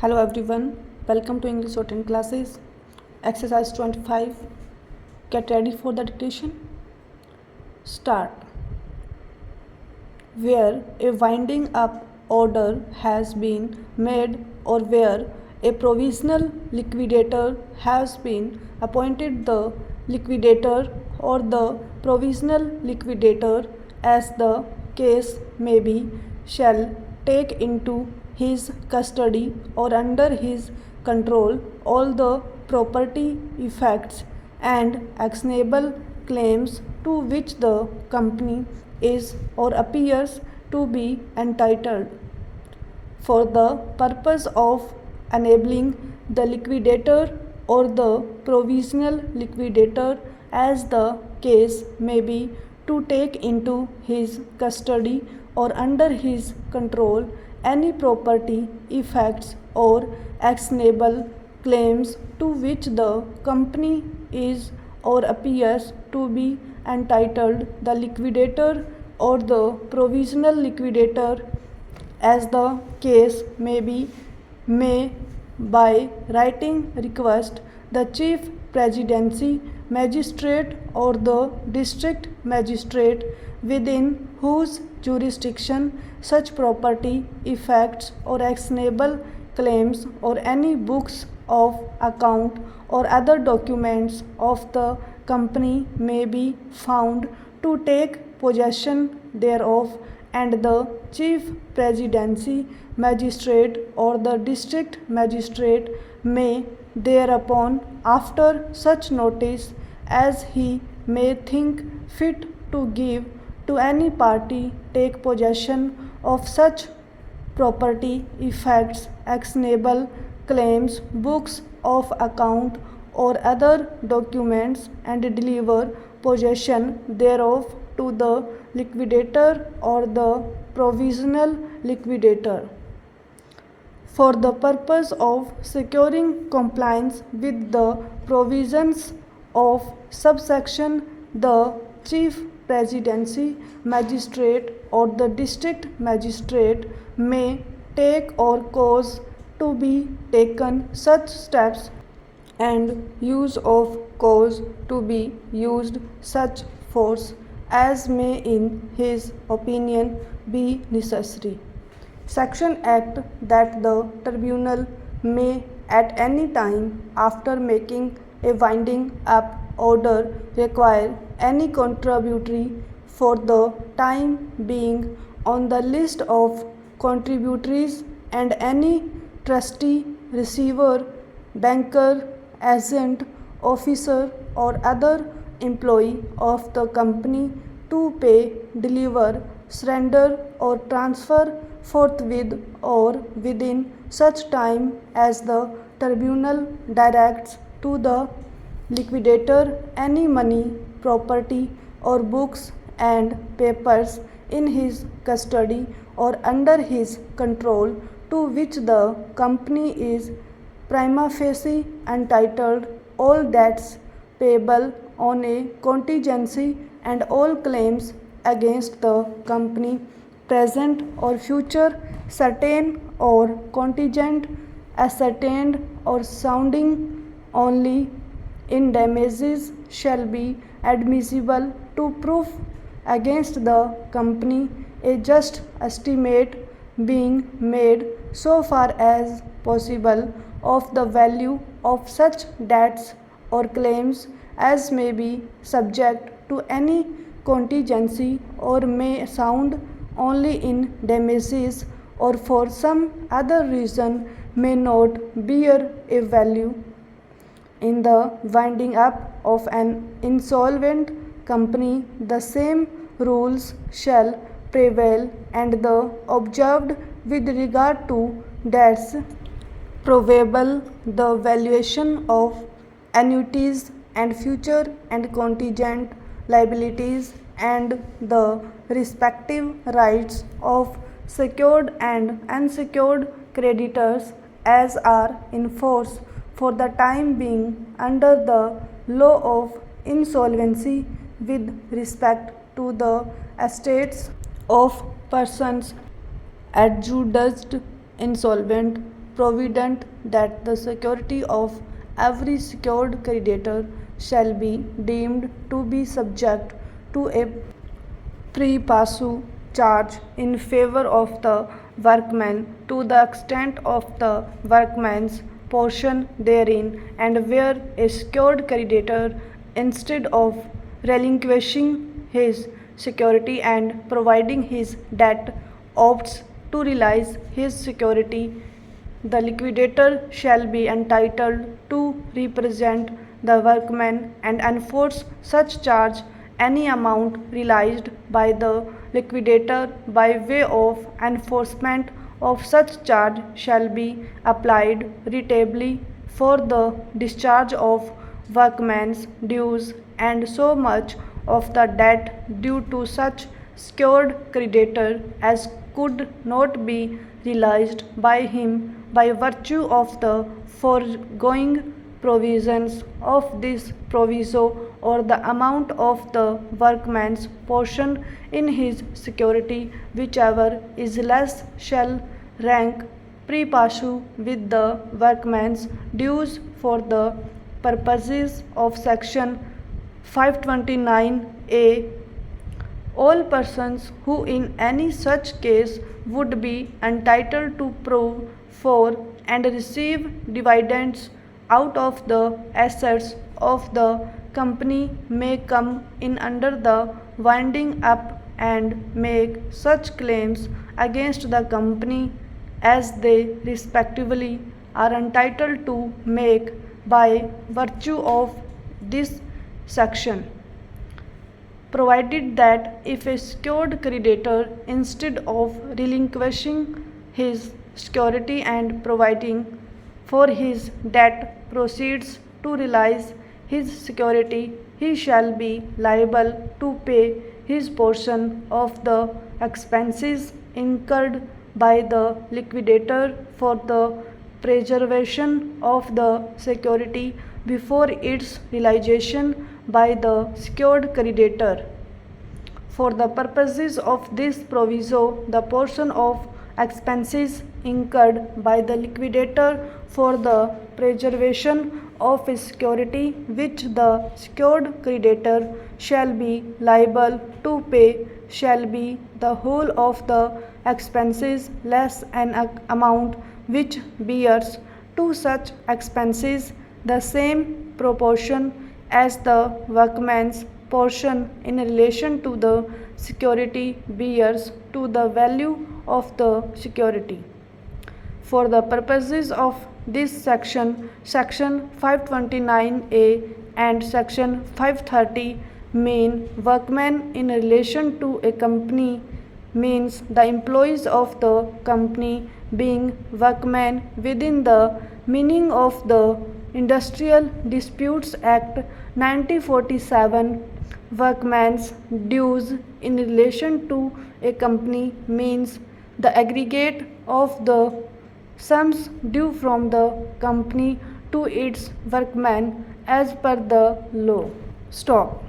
Hello everyone, welcome to English Shorthand classes. Exercise 25. Get ready for the dictation. Start. Where a winding up order has been made or where a provisional liquidator has been appointed, the liquidator or the provisional liquidator, as the case may be, shall take into his custody or under his control all the property, effects, and actionable claims to which the company is or appears to be entitled, for the purpose of enabling the liquidator or the provisional liquidator, as the case may be, to take into his custody or under his control any property, effects, or actionable claims to which the company is or appears to be entitled, the liquidator or the provisional liquidator, as the case may be, may by writing request the chief presidency magistrate or the district magistrate within whose jurisdiction such property, effects, or actionable claims or any books of account or other documents of the company may be found, to take possession thereof, and the chief presidency magistrate or the district magistrate may thereupon, after such notice as he may think fit to give to any party, take possession of such property, effects, actionable claims, books of account, or other documents, and deliver possession thereof to the liquidator or the provisional liquidator. For the purpose of securing compliance with the provisions of subsection, the chief presidency magistrate or the district magistrate may take or cause to be taken such steps and use of cause to be used such force as may in his opinion be necessary. Section Act that the tribunal may at any time after making a winding up order require any contributory for the time being on the list of contributories, and any trustee, receiver, banker, agent, officer, or other employee of the company to pay, deliver, surrender, or transfer forthwith or within such time as the tribunal directs to the liquidator any money, property, or books and papers in his custody or under his control to which the company is prima facie entitled, all debts payable on a contingency and all claims against the company, present or future, certain or contingent, ascertained or sounding only in damages, shall be admissible to prove against the company, a just estimate being made so far as possible of the value of such debts or claims as may be subject to any contingency or may sound only in damages or for some other reason may not bear a value. In the winding up of an insolvent company, the same rules shall prevail and the observed with regard to debts provable, the valuation of annuities and future and contingent liabilities, and the respective rights of secured and unsecured creditors as are in force for the time being under the law of insolvency with respect to the estates of persons adjudged insolvent provident that the security of every secured creditor shall be deemed to be subject to a prima facie charge in favor of the workman to the extent of the workman's portion therein, and where a secured creditor, instead of relinquishing his security and providing his debt, opts to realize his security, the liquidator shall be entitled to represent the workman and enforce such charge. Any amount realized by the liquidator by way of enforcement of such charge shall be applied ratably for the discharge of workman's dues, and so much of the debt due to such secured creditor as could not be realized by him by virtue of the foregoing provisions of this proviso, or the amount of the workman's portion in his security, whichever is less, shall rank prima facie with the workman's dues for the purposes of section 529A. All persons who in any such case would be entitled to prove for and receive dividends out of the assets of the company may come in under the winding up and make such claims against the company as they respectively are entitled to make by virtue of this section, provided that if a secured creditor, instead of relinquishing his security and providing for his debt, proceeds to realize his security, he shall be liable to pay his portion of the expenses incurred by the liquidator for the preservation of the security before its realization by the secured creditor. For the purposes of this proviso, the portion of expenses incurred by the liquidator for the preservation of his security, which the secured creditor shall be liable to pay, shall be the whole of the expenses less an amount which bears to such expenses the same proportion as the workman's portion in relation to the security bears to the value of the security. For the purposes of this section, section 529A and section 530 mean workmen in relation to a company means the employees of the company, being workmen within the meaning of the Industrial Disputes Act 1947. Workmen's dues in relation to a company means the aggregate of the sums due from the company to its workmen as per the law. Stop.